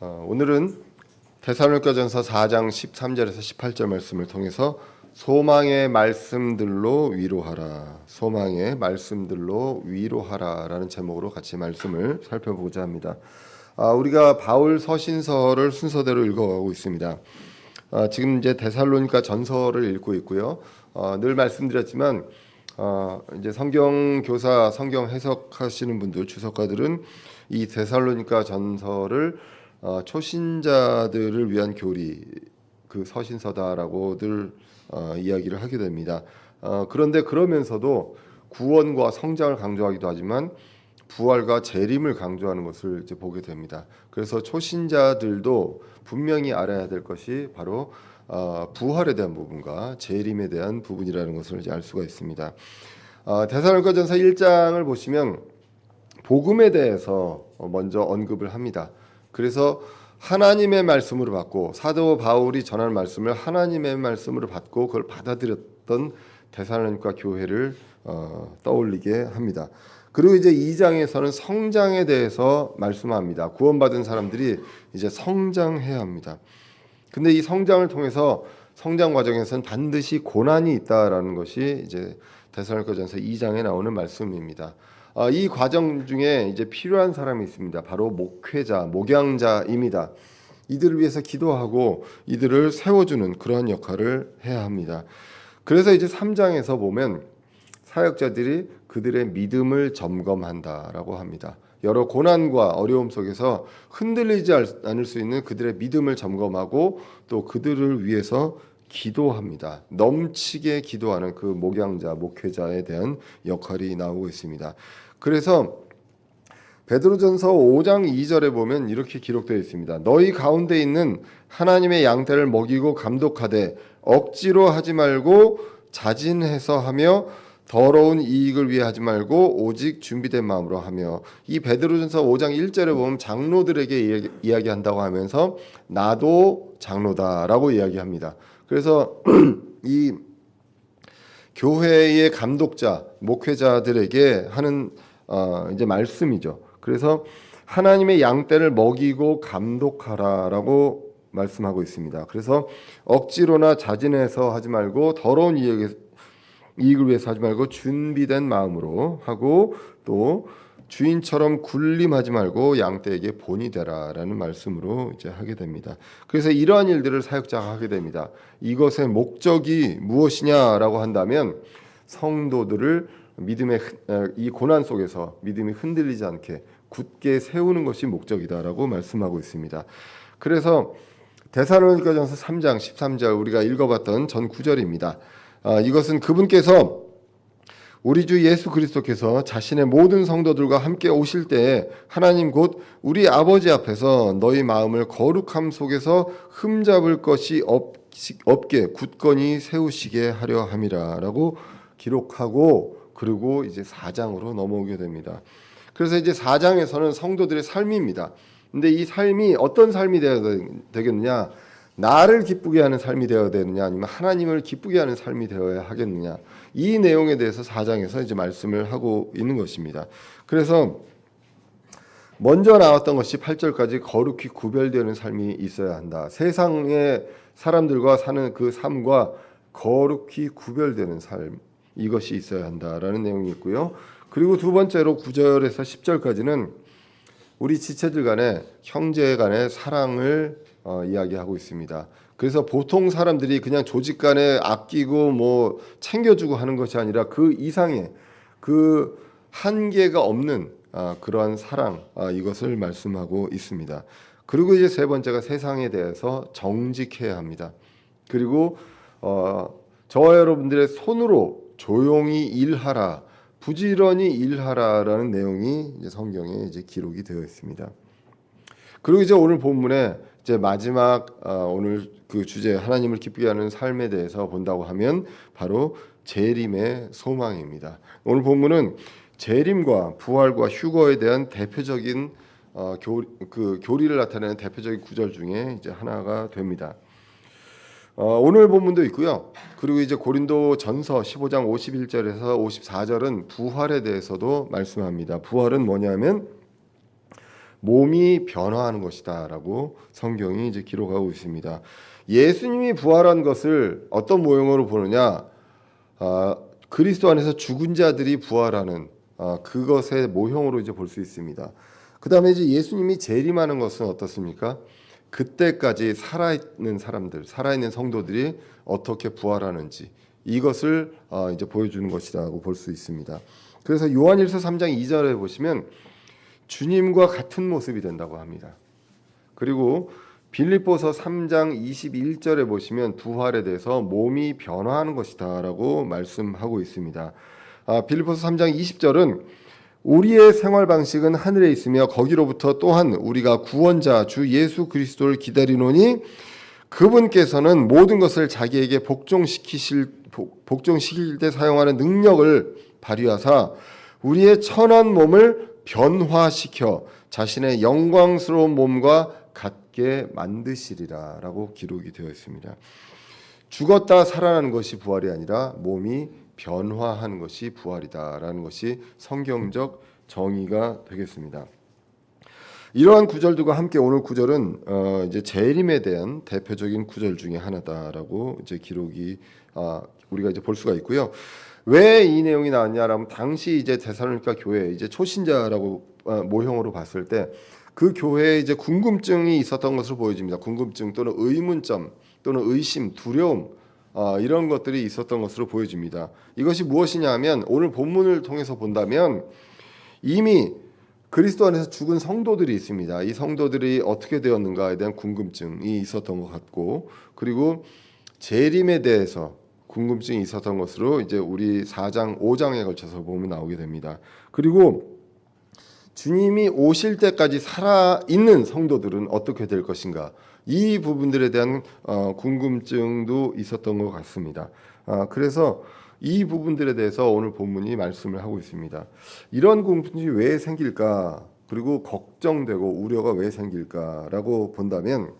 오늘은 데살로니가전서 4장 13절에서 18절 말씀을 통해서 소망의 말씀들로 위로하라, 소망의 말씀들로 위로하라라는 제목으로 같이 말씀을 살펴보고자 합니다. 우리가 바울 서신서를 순서대로 읽어가고 있습니다. 지금 이제 데살로니가 전서를 읽고 있고요. 늘 말씀드렸지만 이제 성경 교사, 성경 해석하시는 분들, 주석가들은 이 데살로니가 전서를 초신자들을 위한 교리, 그 서신서다라고들 이야기를 하게 됩니다. 그런데 그러면서도 구원과 성장을 강조하기도 하지만 부활과 재림을 강조하는 것을 이제 보게 됩니다. 그래서 초신자들도 분명히 알아야 될 것이 바로 부활에 대한 부분과 재림에 대한 부분이라는 것을 이제 알 수가 있습니다. 데살로니가전서 1장을 보시면 복음에 대해서 먼저 언급을 합니다. 그래서 하나님의 말씀으로 받고, 사도 바울이 전하는 말씀을 하나님의 말씀으로 받고 그걸 받아들였던 데살로니가 교회를 떠올리게 합니다. 그리고 이제 2장에서는 성장에 대해서 말씀합니다. 구원받은 사람들이 이제 성장해야 합니다. 근데 이 성장을 통해서 성장 과정에서는 반드시 고난이 있다라는 것이 이제 데살로니가전서 2장에 나오는 말씀입니다. 이 과정 중에 이제 필요한 사람이 있습니다. 바로 목회자, 목양자입니다. 이들을 위해서 기도하고 이들을 세워주는 그러한 역할을 해야 합니다. 그래서 이제 3장에서 보면 사역자들이 그들의 믿음을 점검한다라고 합니다. 여러 고난과 어려움 속에서 흔들리지 않을 수 있는 그들의 믿음을 점검하고 또 그들을 위해서 기도합니다. 넘치게 기도하는 그 목양자, 목회자에 대한 역할이 나오고 있습니다. 그래서 베드로전서 5장 2절에 보면 이렇게 기록되어 있습니다. 너희 가운데 있는 하나님의 양떼를 먹이고 감독하되 억지로 하지 말고 자진해서 하며 더러운 이익을 위해 하지 말고 오직 준비된 마음으로 하며, 이 베드로전서 5장 1절에 보면 장로들에게 이야기한다고 하면서 나도 장로다라고 이야기합니다. 그래서 이 교회의 감독자, 목회자들에게 하는 이제 말씀이죠. 그래서 하나님의 양떼를 먹이고 감독하라라고 말씀하고 있습니다. 그래서 억지로나 자진해서 하지 말고 더러운 이익을 위해서 하지 말고 준비된 마음으로 하고, 또 주인처럼 군림하지 말고 양떼에게 본이 되라라는 말씀으로 이제 하게 됩니다. 그래서 이러한 일들을 사역자가 하게 됩니다. 이것의 목적이 무엇이냐라고 한다면 성도들을 믿음의 이 고난 속에서 믿음이 흔들리지 않게 굳게 세우는 것이 목적이다라고 말씀하고 있습니다. 그래서 데살로니가전서 3장 13절 우리가 읽어봤던 전 구절입니다. 이것은 그분께서 우리 주 예수 그리스도께서 자신의 모든 성도들과 함께 오실 때에 하나님 곧 우리 아버지 앞에서 너희 마음을 거룩함 속에서 흠잡을 것이 없게 굳건히 세우시게 하려 함이라라고 기록하고, 그리고 이제 4장으로 넘어오게 됩니다. 그래서 이제 4장에서는 성도들의 삶입니다. 근데 이 삶이 어떤 삶이 되어야 되겠느냐? 나를 기쁘게 하는 삶이 되어야 되느냐, 아니면 하나님을 기쁘게 하는 삶이 되어야 하겠느냐, 이 내용에 대해서 4장에서 이제 말씀을 하고 있는 것입니다. 그래서 먼저 나왔던 것이 8절까지 거룩히 구별되는 삶이 있어야 한다. 세상의 사람들과 사는 그 삶과 거룩히 구별되는 삶, 이것이 있어야 한다라는 내용이 있고요. 그리고 두 번째로 9절에서 10절까지는 우리 지체들 간의, 형제 간의 사랑을 이야기하고 있습니다. 그래서 보통 사람들이 그냥 조직 간에 아끼고 뭐 챙겨주고 하는 것이 아니라 그 이상의, 그 한계가 없는 그러한 사랑, 이것을 말씀하고 있습니다. 그리고 이제 세 번째가 세상에 대해서 정직해야 합니다. 그리고 저와 여러분들의 손으로 조용히 일하라, 부지런히 일하라라는 내용이 이제 성경에 이제 기록이 되어 있습니다. 그리고 이제 오늘 본문에 이제 마지막 오늘 그 주제, 하나님을 기쁘게 하는 삶에 대해서 본다고 하면 바로 재림의 소망입니다. 오늘 본문은 재림과 부활과 휴거에 대한 대표적인 교리를 나타내는 대표적인 구절 중에 이제 하나가 됩니다. 오늘 본문도 있고요. 그리고 이제 고린도 전서 15장 51절에서 54절은 부활에 대해서도 말씀합니다. 부활은 뭐냐면 몸이 변화하는 것이다라고 성경이 이제 기록하고 있습니다. 예수님이 부활한 것을 어떤 모형으로 보느냐? 그리스도 안에서 죽은 자들이 부활하는 그것의 모형으로 이제 볼 수 있습니다. 그 다음에 이제 예수님이 재림하는 것은 어떻습니까? 그때까지 살아있는 사람들, 살아있는 성도들이 어떻게 부활하는지 이것을 이제 보여주는 것이라고 볼 수 있습니다. 그래서 요한일서 3장 2절에 보시면 주님과 같은 모습이 된다고 합니다. 그리고 빌립보서 3장 21절에 보시면 부활에 대해서 몸이 변화하는 것이다라고 말씀하고 있습니다. 빌립보서 3장 20절은 우리의 생활 방식은 하늘에 있으며 거기로부터 또한 우리가 구원자 주 예수 그리스도를 기다리노니 그분께서는 모든 것을 자기에게 복종시킬 때 사용하는 능력을 발휘하사 우리의 천한 몸을 변화시켜 자신의 영광스러운 몸과 같게 만드시리라라고 기록이 되어 있습니다. 죽었다 살아나는 것이 부활이 아니라 몸이 변화하는 것이 부활이다라는 것이 성경적 정의가 되겠습니다. 이러한 구절들과 함께 오늘 구절은 이제 재림에 대한 대표적인 구절 중에 하나다라고 이제 기록이 우리가 이제 볼 수가 있고요. 왜 이 내용이 나왔냐라면 당시 이제 데살로니가 교회 이제 초신자라고 모형으로 봤을 때 그 교회에 이제 궁금증이 있었던 것으로 보여집니다. 궁금증 또는 의문점 또는 의심, 두려움 이런 것들이 있었던 것으로 보여집니다. 이것이 무엇이냐면 오늘 본문을 통해서 본다면 이미 그리스도 안에서 죽은 성도들이 있습니다. 이 성도들이 어떻게 되었는가에 대한 궁금증이 있었던 것 같고 그리고 재림에 대해서 궁금증이 있었던 것으로 이제 우리 4장, 5장에 걸쳐서 보면 나오게 됩니다. 그리고 주님이 오실 때까지 살아있는 성도들은 어떻게 될 것인가 이 부분들에 대한 궁금증도 있었던 것 같습니다. 그래서 이 부분들에 대해서 오늘 본문이 말씀을 하고 있습니다. 이런 궁금증이 왜 생길까 그리고 걱정되고 우려가 왜 생길까라고 본다면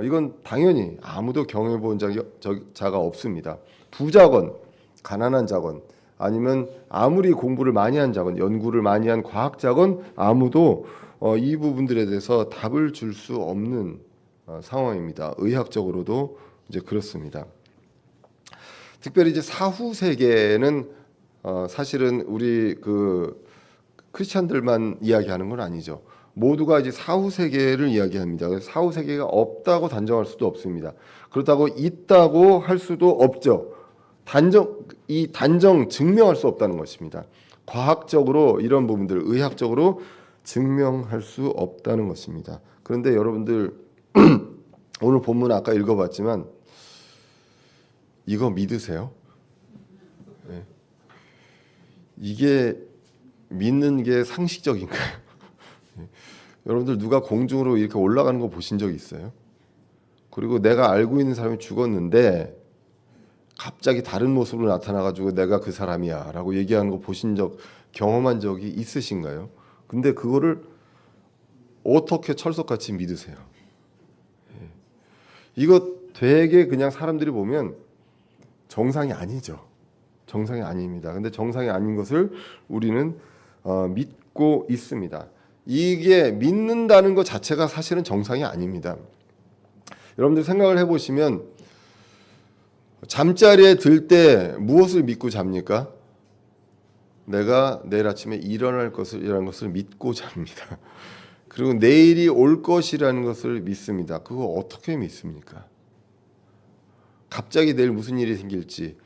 이건 당연히 아무도 경험해본 자가 없습니다. 부자건 가난한 자건 아니면 아무리 공부를 많이 한 자건 연구를 많이 한 과학자건 아무도 이 부분들에 대해서 답을 줄 수 없는 상황입니다. 의학적으로도 이제 그렇습니다. 특별히 이제 사후 세계는 사실은 우리 그 크리스천들만 이야기하는 건 아니죠. 모두가 이제 사후 세계를 이야기합니다. 그래서 사후 세계가 없다고 단정할 수도 없습니다. 그렇다고 있다고 할 수도 없죠. 단정 증명할 수 없다는 것입니다. 과학적으로 이런 부분들, 의학적으로 증명할 수 없다는 것입니다. 그런데 여러분들 오늘 본문 아까 읽어봤지만 이거 믿으세요? 네. 이게 믿는 게 상식적인가요? 네. 여러분들 누가 공중으로 이렇게 올라가는 거 보신 적 있어요? 그리고 내가 알고 있는 사람이 죽었는데 갑자기 다른 모습으로 나타나가지고 내가 그 사람이야 라고 얘기하는 거 보신 적, 경험한 적이 있으신가요? 근데 그거를 어떻게 철석같이 믿으세요? 네. 이거 되게 그냥 사람들이 보면 정상이 아니죠. 정상이 아닙니다. 근데 정상이 아닌 것을 우리는 믿고 있습니다. 이게 믿는다는 것 자체가 사실은 정상이 아닙니다. 여러분들 생각을 해보시면 잠자리에 들 때 무엇을 믿고 잡니까? 내가 내일 아침에 일어날 것이라는 것을 믿고 잡니다. 그리고 내일이 올 것이라는 것을 믿습니다. 그거 어떻게 믿습니까? 갑자기 내일 무슨 일이 생길지,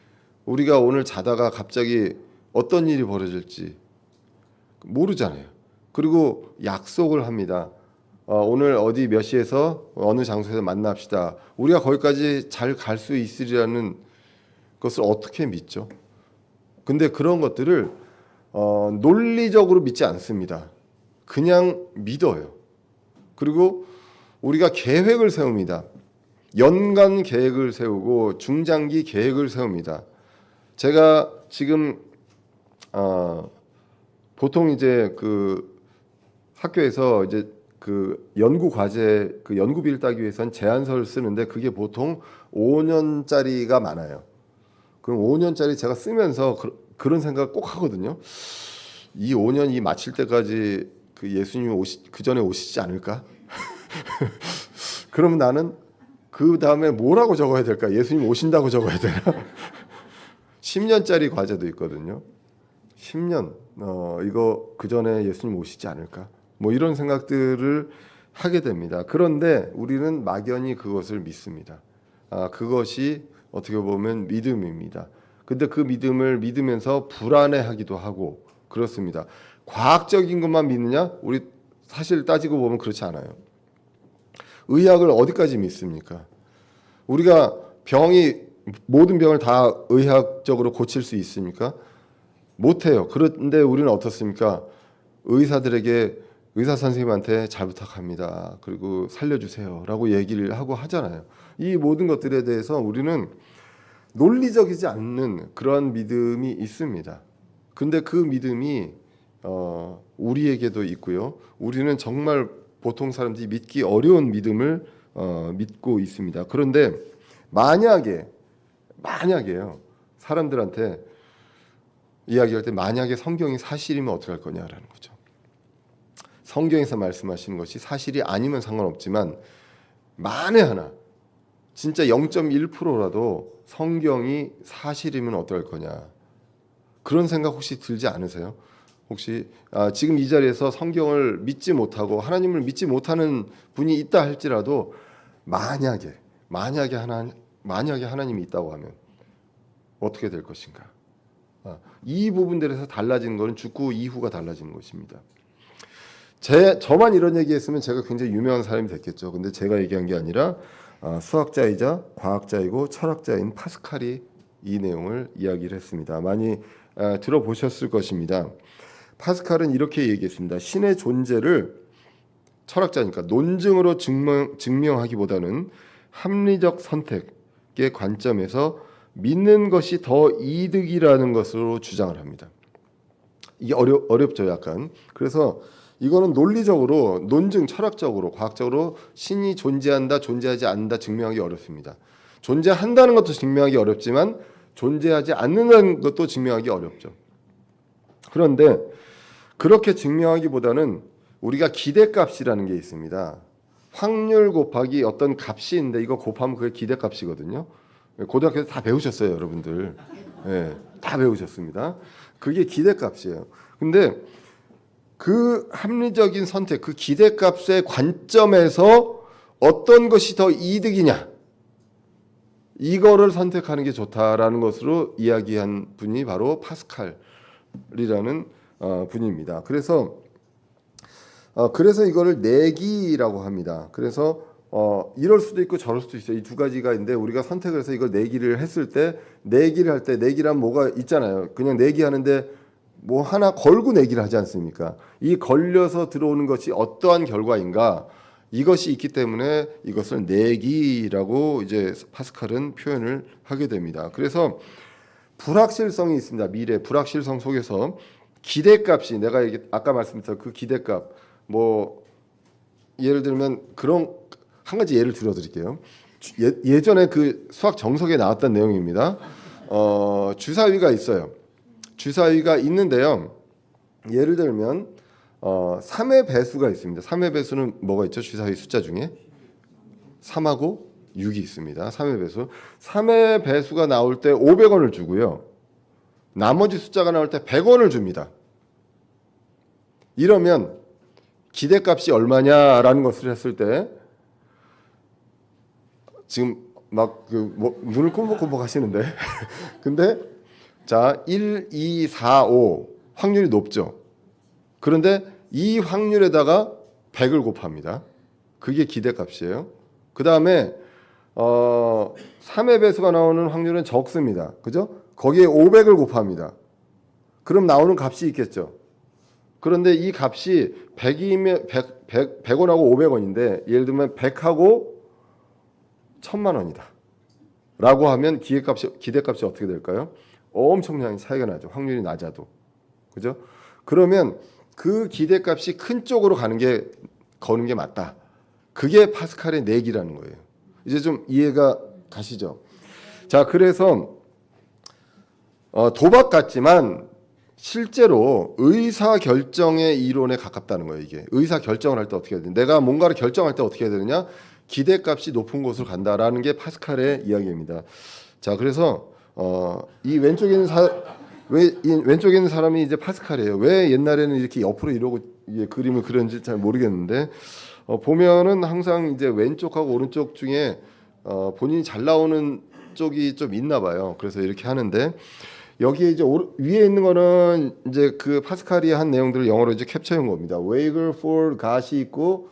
우리가 오늘 자다가 갑자기 어떤 일이 벌어질지 모르잖아요. 그리고 약속을 합니다. 오늘 어디 몇 시에서 어느 장소에서 만납시다. 우리가 거기까지 잘 갈 수 있으리라는 것을 어떻게 믿죠? 근데 그런 것들을 논리적으로 믿지 않습니다. 그냥 믿어요. 그리고 우리가 계획을 세웁니다. 연간 계획을 세우고 중장기 계획을 세웁니다. 제가 지금 보통 이제 그 학교에서 이제 그 연구 과제 그 연구비를 따기 위해서는 제안서를 쓰는데 그게 보통 5년짜리가 많아요. 그럼 5년짜리 제가 쓰면서 그런 생각 꼭 하거든요. 이 5년이 마칠 때까지 그 예수님이 그 전에 오시지 않을까? 그러면 나는 그 다음에 뭐라고 적어야 될까? 예수님 오신다고 적어야 되나? 10년짜리 과제도 있거든요. 10년 이거 그 전에 예수님 오시지 않을까? 뭐 이런 생각들을 하게 됩니다. 그런데 우리는 막연히 그것을 믿습니다. 그것이 어떻게 보면 믿음입니다. 근데 그 믿음을 믿으면서 불안해하기도 하고 그렇습니다. 과학적인 것만 믿느냐? 우리 사실 따지고 보면 그렇지 않아요. 의학을 어디까지 믿습니까? 우리가 모든 병을 다 의학적으로 고칠 수 있습니까? 못해요. 그런데 우리는 어떻습니까? 의사 선생님한테 잘 부탁합니다. 그리고 살려주세요라고 얘기를 하고 하잖아요. 이 모든 것들에 대해서 우리는 논리적이지 않는 그러한 믿음이 있습니다. 근데 그 믿음이 우리에게도 있고요. 우리는 정말 보통 사람들이 믿기 어려운 믿음을 믿고 있습니다. 그런데 만약에요. 사람들한테 이야기할 때 만약에 성경이 사실이면 어떻게 할 거냐라는 거죠. 성경에서 말씀하시는 것이 사실이 아니면 상관없지만 만에 하나 진짜 0.1%라도 성경이 사실이면 어떨 거냐. 그런 생각 혹시 들지 않으세요? 혹시 지금 이 자리에서 성경을 믿지 못하고 하나님을 믿지 못하는 분이 있다 할지라도 만약에 하나님이 있다고 하면 어떻게 될 것인가? 이 부분들에서 달라지는 것은 죽고 이후가 달라지는 것입니다. 저만 이런 얘기했으면 제가 굉장히 유명한 사람이 됐겠죠. 근데 제가 얘기한 게 아니라 수학자이자 과학자이고 철학자인 파스칼이 이 내용을 이야기를 했습니다. 많이 들어보셨을 것입니다. 파스칼은 이렇게 얘기했습니다. 신의 존재를 철학자니까 논증으로 증명하기보다는 합리적 선택의 관점에서 믿는 것이 더 이득이라는 것으로 주장을 합니다. 이게 어렵죠, 약간. 그래서 이거는 논리적으로, 논증, 철학적으로, 과학적으로 신이 존재한다, 존재하지 않는다 증명하기 어렵습니다. 존재한다는 것도 증명하기 어렵지만 존재하지 않는다는 것도 증명하기 어렵죠. 그런데 그렇게 증명하기보다는 우리가 기대값이라는 게 있습니다. 확률 곱하기 어떤 값이 있는데 이거 곱하면 그게 기대값이거든요. 고등학교 때 다 배우셨어요, 여러분들. 네, 다 배우셨습니다. 그게 기대값이에요. 근데 그 합리적인 선택, 그 기대값의 관점에서 어떤 것이 더 이득이냐, 이거를 선택하는 게 좋다라는 것으로 이야기한 분이 바로 파스칼이라는 분입니다. 그래서 이거를 내기라고 합니다. 그래서 이럴 수도 있고 저럴 수도 있어요. 이 두 가지가 있는데 우리가 선택을 해서 이걸 내기를 했을 때 내기란 뭐가 있잖아요. 그냥 내기하는데 뭐 하나 걸고 내기를 하지 않습니까? 이 걸려서 들어오는 것이 어떠한 결과인가, 이것이 있기 때문에 이것을 내기라고 이제 파스칼은 표현을 하게 됩니다. 그래서 불확실성이 있습니다. 미래 불확실성 속에서 기대값이, 내가 아까 말씀드렸던 그 기대값, 뭐 예를 들면 그런 한 가지 예를 들어드릴게요. 예전에 그 수학 정석에 나왔던 내용입니다. 주사위가 있어요. 주사위가 있는데요. 예를 들면 3의 배수가 있습니다. 3의 배수는 뭐가 있죠? 주사위 숫자 중에 3하고 6이 있습니다. 3의 배수. 3의 배수가 나올 때 500원을 주고요. 나머지 숫자가 나올 때 100원을 줍니다. 이러면 기대값이 얼마냐라는 것을 했을 때 지금 막 눈을 꼼벅꼼벅 하시는데 근데 자 1, 2, 4, 5 확률이 높죠. 그런데 이 확률에다가 100을 곱합니다. 그게 기대값이에요. 그 다음에 3의 배수가 나오는 확률은 적습니다. 그죠? 거기에 500을 곱합니다. 그럼 나오는 값이 있겠죠. 그런데 이 값이 100원하고 500원인데 예를 들면 100하고 1000만 원이다 라고 하면 기대값이 어떻게 될까요? 엄청난 차이가 나죠. 확률이 낮아도. 그죠? 그러면 그 기대값이 큰 쪽으로 거는 게 맞다. 그게 파스칼의 내기라는 거예요. 이제 좀 이해가 가시죠? 자, 그래서 도박 같지만 실제로 의사 결정의 이론에 가깝다는 거예요. 이게 의사 결정을 할 때 어떻게 해야 돼? 내가 뭔가를 결정할 때 어떻게 해야 되느냐? 기대값이 높은 곳으로 간다라는 게 파스칼의 이야기입니다. 자, 그래서 이 왼쪽에 있는 왼쪽에 있는 사람이 이제 파스칼이에요. 왜 옛날에는 이렇게 옆으로 이러고 그림을 그렸는지 잘 모르겠는데 보면은 항상 이제 왼쪽하고 오른쪽 중에 본인이 잘 나오는 쪽이 좀 있나 봐요. 그래서 이렇게 하는데 여기에 이제 위에 있는 거는 이제 그 파스칼이 한 내용들을 영어로 이제 캡처한 겁니다. wager for God이 있고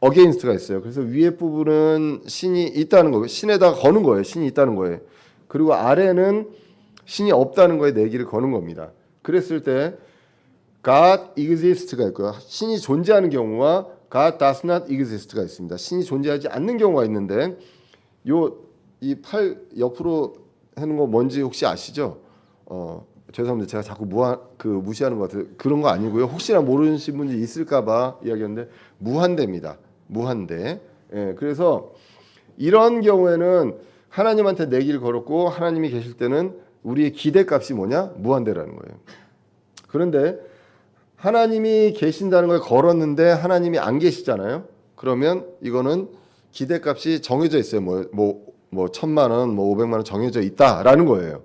against가 있어요. 그래서 위에 부분은 신이 있다는 거예요. 신에다가 거는 거예요. 신이 있다는 거예요. 그리고 아래는 신이 없다는 거에 내기를 거는 겁니다. 그랬을 때 God exists가 있고요. 신이 존재하는 경우와 God does not exist가 있습니다. 신이 존재하지 않는 경우가 있는데 이 팔 옆으로 하는 거 뭔지 혹시 아시죠? 죄송합니다. 제가 자꾸 무시하는 것 같아요. 그런 거 아니고요. 혹시나 모르시는 분이 있을까봐 이야기했는데 무한대입니다. 무한대. 예, 그래서 이런 경우에는 하나님한테 내기를 걸었고 하나님이 계실 때는 우리의 기대값이 뭐냐? 무한대라는 거예요. 그런데 하나님이 계신다는 걸 걸었는데 하나님이 안 계시잖아요. 그러면 이거는 기대값이 정해져 있어요. 뭐 1,000만 원, 뭐 500만 원 정해져 있다라는 거예요.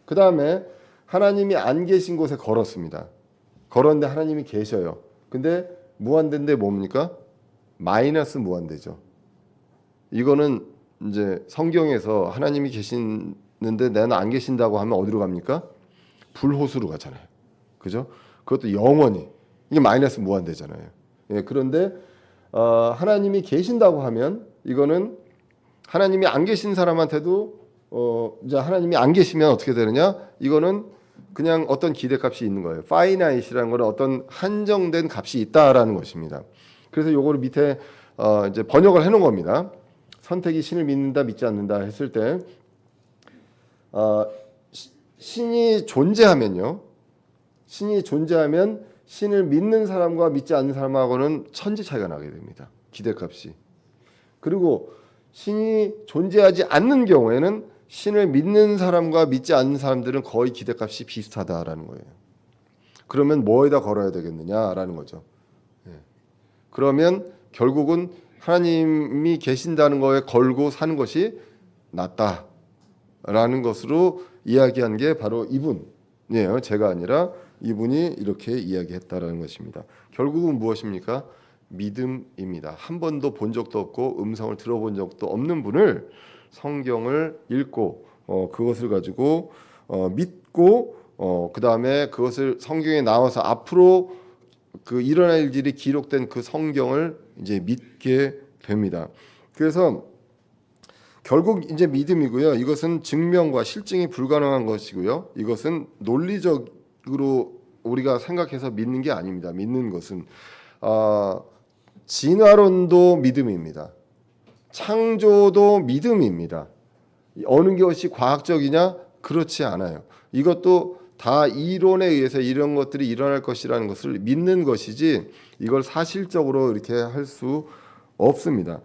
그 다음에 하나님이 안 계신 곳에 걸었습니다. 걸었는데 하나님이 계셔요. 근데 무한대인데 뭡니까? 마이너스 무한대죠. 이거는 이제 성경에서 하나님이 계시는데 나는 안 계신다고 하면 어디로 갑니까? 불호수로 가잖아요. 그죠? 그것도 영원히. 이게 마이너스 무한대잖아요. 예, 그런데 하나님이 계신다고 하면 이거는 하나님이 안 계신 사람한테도 이제 하나님이 안 계시면 어떻게 되느냐? 이거는 그냥 어떤 기대값이 있는 거예요. finite이라는 거는 어떤 한정된 값이 있다라는 것입니다. 그래서 요거를 밑에 이제 번역을 해놓은 겁니다. 선택이 신을 믿는다, 믿지 않는다 했을 때 신이 존재하면요. 신이 존재하면 신을 믿는 사람과 믿지 않는 사람하고는 천지 차이가 나게 됩니다. 기대값이. 그리고 신이 존재하지 않는 경우에는 신을 믿는 사람과 믿지 않는 사람들은 거의 기대값이 비슷하다라는 거예요. 그러면 뭐에다 걸어야 되겠느냐라는 거죠. 예. 그러면 결국은 하나님이 계신다는 거에 걸고 사는 것이 낫다라는 것으로 이야기한 게 바로 이분이에요. 제가 아니라 이분이 이렇게 이야기했다라는 것입니다. 결국은 무엇입니까? 믿음입니다. 한 번도 본 적도 없고 음성을 들어본 적도 없는 분을 성경을 읽고 그것을 가지고 믿고 그 다음에 그것을 성경에 나와서 앞으로 그 일어날 일들이 기록된 그 성경을 이제 믿게 됩니다. 그래서 결국 이제 믿음이고요. 이것은 증명과 실증이 불가능한 것이고요. 이것은 논리적으로 우리가 생각해서 믿는 게 아닙니다. 믿는 것은 진화론도 믿음입니다. 창조도 믿음입니다. 어느 것이 과학적이냐? 그렇지 않아요. 이것도 다 이론에 의해서 이런 것들이 일어날 것이라는 것을 믿는 것이지 이걸 사실적으로 이렇게 할 수 없습니다.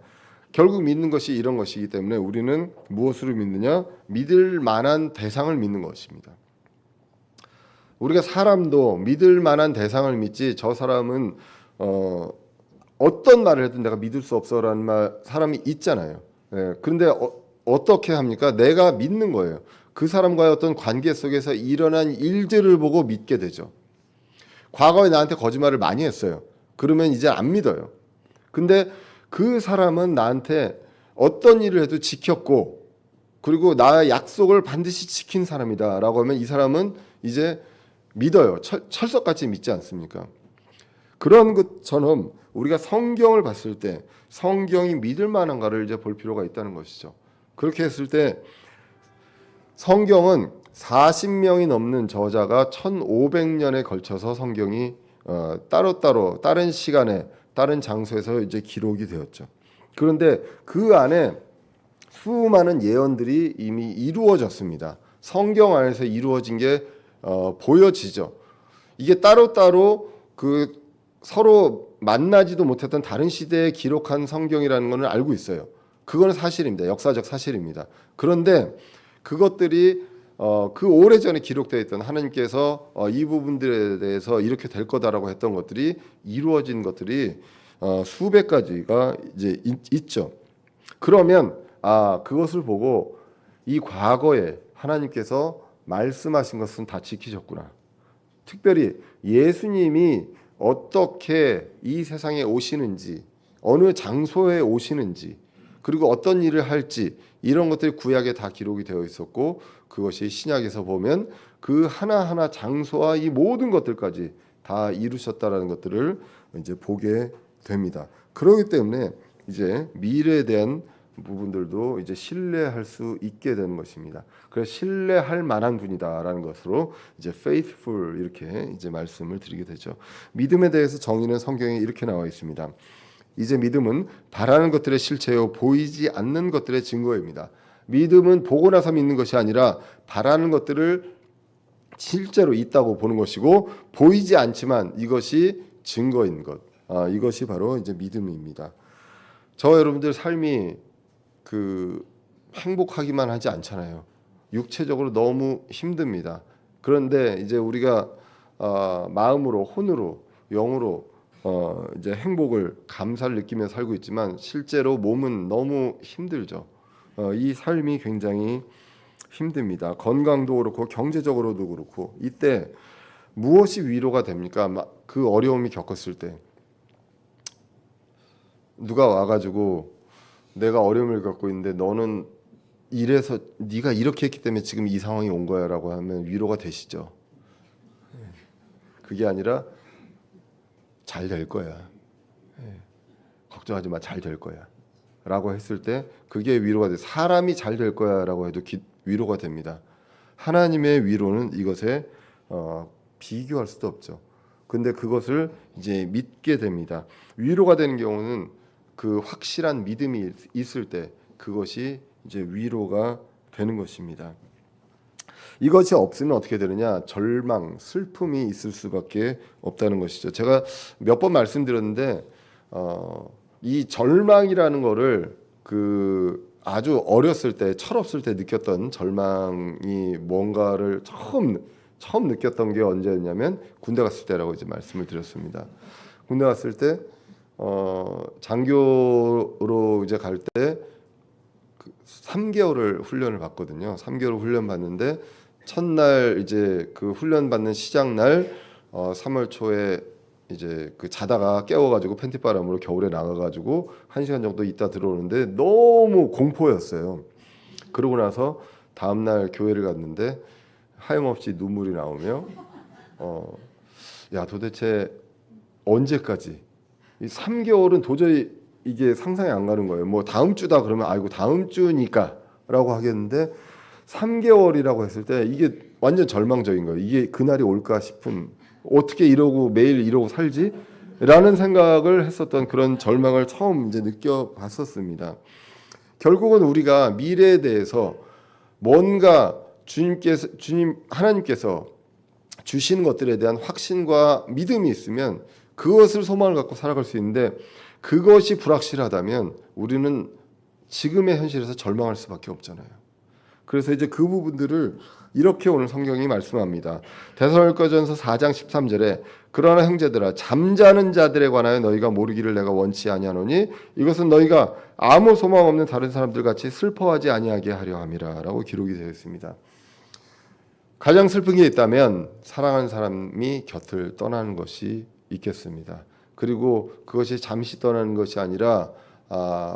결국 믿는 것이 이런 것이기 때문에 우리는 무엇으로 믿느냐? 믿을 만한 대상을 믿는 것입니다. 우리가 사람도 믿을 만한 대상을 믿지 저 사람은 어떤 말을 해도 내가 믿을 수 없어라는 사람이 있잖아요. 예, 그런데 어떻게 합니까? 내가 믿는 거예요. 그 사람과의 어떤 관계 속에서 일어난 일들을 보고 믿게 되죠. 과거에 나한테 거짓말을 많이 했어요. 그러면 이제 안 믿어요. 근데 그 사람은 나한테 어떤 일을 해도 지켰고 그리고 나의 약속을 반드시 지킨 사람이다라고 하면 이 사람은 이제 믿어요. 철석같이 믿지 않습니까? 그런 것처럼 우리가 성경을 봤을 때 성경이 믿을 만한가를 이제 볼 필요가 있다는 것이죠. 그렇게 했을 때 성경은 40명이 넘는 저자가 1500년에 걸쳐서 성경이 따로따로 다른 시간에 다른 장소에서 이제 기록이 되었죠. 그런데 그 안에 수많은 예언들이 이미 이루어졌습니다. 성경 안에서 이루어진 게 보여지죠. 이게 따로따로 그 서로 만나지도 못했던 다른 시대에 기록한 성경이라는 것을 알고 있어요. 그거는 사실입니다. 역사적 사실입니다. 그런데 그것들이 그 오래전에 기록되어 있던 하나님께서 이 부분들에 대해서 이렇게 될 거다라고 했던 것들이 이루어진 것들이 수백 가지가 이제 있죠. 그러면 그것을 보고 이 과거에 하나님께서 말씀하신 것은 다 지키셨구나. 특별히 예수님이 어떻게 이 세상에 오시는지, 어느 장소에 오시는지, 그리고 어떤 일을 할지 이런 것들이 구약에 다 기록이 되어 있었고, 그것이 신약에서 보면 그 하나하나 장소와 이 모든 것들까지 다 이루셨다라는 것들을 이제 보게 됩니다. 그렇기 때문에 이제 미래에 대한 부분들도 이제 신뢰할 수 있게 되는 것입니다. 그래서 신뢰할 만한 분이다라는 것으로 이제 faithful 이렇게 이제 말씀을 드리게 되죠. 믿음에 대해서 정의는 성경에 이렇게 나와 있습니다. 이제 믿음은 바라는 것들의 실체요 보이지 않는 것들의 증거입니다. 믿음은 보고 나서 믿는 것이 아니라 바라는 것들을 실제로 있다고 보는 것이고 보이지 않지만 이것이 증거인 것. 이것이 바로 이제 믿음입니다. 저 여러분들 삶이 행복하기만 하지 않잖아요. 육체적으로 너무 힘듭니다. 그런데 이제 우리가 마음으로, 혼으로, 영으로 이제 행복을 감사를 느끼며 살고 있지만 실제로 몸은 너무 힘들죠. 이 삶이 굉장히 힘듭니다. 건강도 그렇고 경제적으로도 그렇고 이때 무엇이 위로가 됩니까? 그 어려움이 겪었을 때 누가 와가지고 내가 어려움을 겪고 있는데 너는 이래서 네가 이렇게 했기 때문에 지금 이 상황이 온 거야라고 하면 위로가 되시죠. 그게 아니라 잘 될 거야. 걱정하지 마, 잘 될 거야. 라고 했을 때 그게 위로가 돼. 사람이 잘 될 거야라고 해도 위로가 됩니다. 하나님의 위로는 이것에 비교할 수도 없죠. 근데 그것을 이제 믿게 됩니다. 위로가 되는 경우는 그 확실한 믿음이 있을 때 그것이 이제 위로가 되는 것입니다. 이것이 없으면 어떻게 되느냐? 절망, 슬픔이 있을 수밖에 없다는 것이죠. 제가 몇 번 말씀드렸는데 이 절망이라는 거를 아주 어렸을 때, 철없을 때 느꼈던 절망이 뭔가를 처음 느꼈던 게 언제였냐면 군대 갔을 때라고 이제 말씀을 드렸습니다. 군대 갔을 때 장교로 이제 갈 때 3개월을 훈련을 받거든요. 3개월 훈련 받는데 첫날 이제 그 훈련 받는 시작 날 3월 초에 이제 자다가 깨워가지고 팬티바람으로 겨울에 나가가지고 1시간 정도 있다 들어오는데 너무 공포였어요. 그러고 나서 다음날 교회를 갔는데 하염없이 눈물이 나오며 야 도대체 언제까지 이 3개월은 도저히 이게 상상이 안 가는 거예요. 뭐 다음 주다 그러면 아이고 다음 주니까라고 하겠는데 3개월이라고 했을 때 이게 완전 절망적인 거예요. 이게 그날이 올까 싶은 어떻게 이러고 매일 이러고 살지? 라는 생각을 했었던 그런 절망을 처음 이제 느껴봤었습니다. 결국은 우리가 미래에 대해서 뭔가 하나님께서 주시는 것들에 대한 확신과 믿음이 있으면 그것을 소망을 갖고 살아갈 수 있는데 그것이 불확실하다면 우리는 지금의 현실에서 절망할 수밖에 없잖아요. 그래서 이제 그 부분들을 이렇게 오늘 성경이 말씀합니다. 데살로니가전서 4장 13절에 그러나 형제들아 잠자는 자들에 관하여 너희가 모르기를 내가 원치 아니하노니 이것은 너희가 아무 소망 없는 다른 사람들 같이 슬퍼하지 아니하게 하려 함이라라고 기록이 되어 있습니다. 가장 슬픈 게 있다면 사랑하는 사람이 곁을 떠나는 것이 있겠습니다. 그리고 그것이 잠시 떠나는 것이 아니라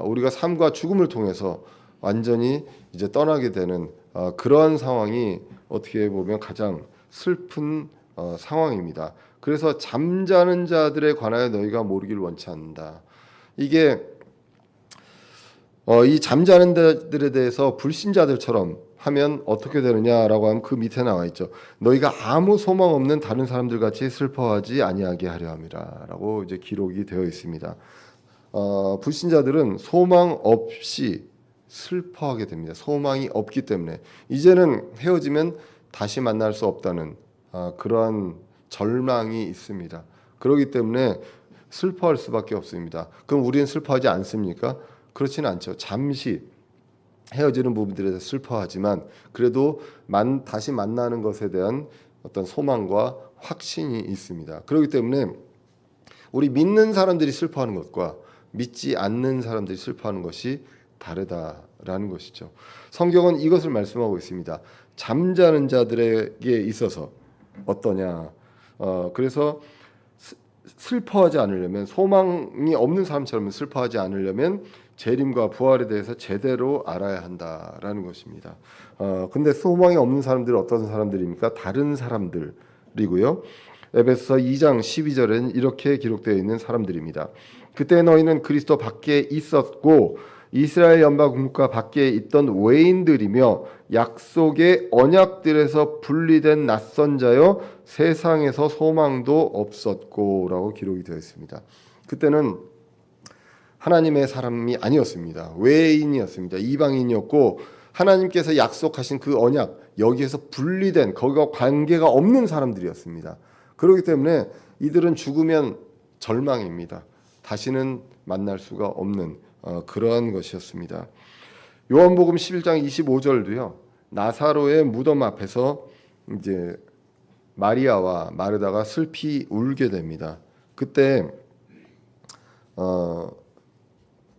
우리가 삶과 죽음을 통해서 완전히 이제 떠나게 되는 그러한 상황이 어떻게 보면 가장 슬픈 상황입니다. 그래서 잠자는 자들에 관하여 너희가 모르기를 원치 않는다. 이게 이 잠자는 자들에 대해서 불신자들처럼 하면 어떻게 되느냐라고 하면 그 밑에 나와 있죠. 너희가 아무 소망 없는 다른 사람들 같이 슬퍼하지 아니하게 하려 함이라라고 이제 기록이 되어 있습니다. 불신자들은 소망 없이 슬퍼하게 됩니다. 소망이 없기 때문에 이제는 헤어지면 다시 만날 수 없다는 그러한 절망이 있습니다. 그렇기 때문에 슬퍼할 수밖에 없습니다. 그럼 우리는 슬퍼하지 않습니까? 그렇지는 않죠. 잠시 헤어지는 부분들에 대해서 슬퍼하지만 그래도 다시 만나는 것에 대한 어떤 소망과 확신이 있습니다. 그렇기 때문에 우리 믿는 사람들이 슬퍼하는 것과 믿지 않는 사람들이 슬퍼하는 것이 다르다라는 것이죠. 성경은 이것을 말씀하고 있습니다. 잠자는 자들에게 있어서 어떠냐? 그래서 슬퍼하지 않으려면, 소망이 없는 사람처럼 슬퍼하지 않으려면 재림과 부활에 대해서 제대로 알아야 한다라는 것입니다. 근데 소망이 없는 사람들은 어떤 사람들입니까? 다른 사람들이고요. 에베소서 2장 12절에는 이렇게 기록되어 있는 사람들입니다. 그때 너희는 그리스도 밖에 있었고 이스라엘 연방 국가 밖에 있던 외인들이며 약속의 언약들에서 분리된 낯선 자여 세상에서 소망도 없었고라고 기록이 되어 있습니다. 그때는 하나님의 사람이 아니었습니다. 외인이었습니다. 이방인이었고 하나님께서 약속하신 그 언약, 여기에서 분리된, 거기가 관계가 없는 사람들이었습니다. 그렇기 때문에 이들은 죽으면 절망입니다. 다시는 만날 수가 없는 그러한 것이었습니다. 요한복음 11장 25절도요. 나사로의 무덤 앞에서 이제 마리아와 마르다가 슬피 울게 됩니다. 그때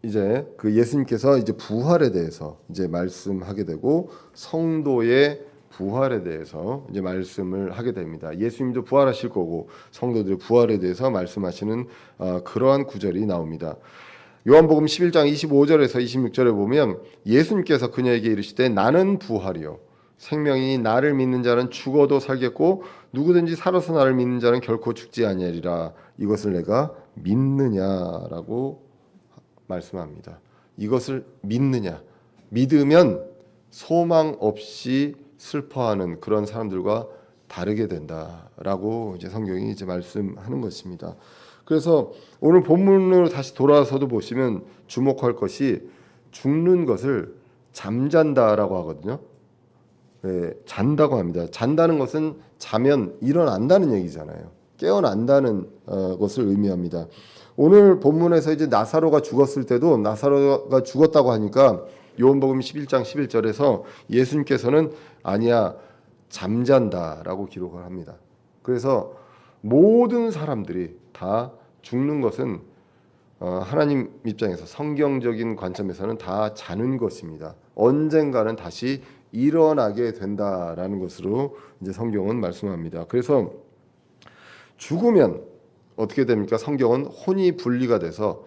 이제 그 예수님께서 이제 부활에 대해서 이제 말씀하게 되고 성도의 부활에 대해서 이제 말씀을 하게 됩니다. 예수님도 부활하실 거고 성도들의 부활에 대해서 말씀하시는 그러한 구절이 나옵니다. 요한복음 11장 25절에서 26절에 보면 예수님께서 그녀에게 이르시되 나는 부활이요 생명이니 나를 믿는 자는 죽어도 살겠고 누구든지 살아서 나를 믿는 자는 결코 죽지 아니하리라. 이것을 내가 믿느냐라고 말씀합니다. 이것을 믿느냐? 믿으면 소망 없이 슬퍼하는 그런 사람들과 다르게 된다라고 이제 성경이 이제 말씀하는 것입니다. 그래서 오늘 본문으로 다시 돌아와서도 보시면 주목할 것이 죽는 것을 잠잔다라고 하거든요. 네, 잔다고 합니다. 잔다는 것은 자면 일어난다는 얘기잖아요. 깨어난다는 것을 의미합니다. 오늘 본문에서 이제 나사로가 죽었을 때도 나사로가 죽었다고 하니까 요한복음 11장 11절에서 예수님께서는 아니야 잠잔다라고 기록을 합니다. 그래서 모든 사람들이 다 죽는 것은 하나님 입장에서 성경적인 관점에서는 다 자는 것입니다. 언젠가는 다시 일어나게 된다라는 것으로 이제 성경은 말씀합니다. 그래서 죽으면 어떻게 됩니까? 성경은 혼이 분리가 돼서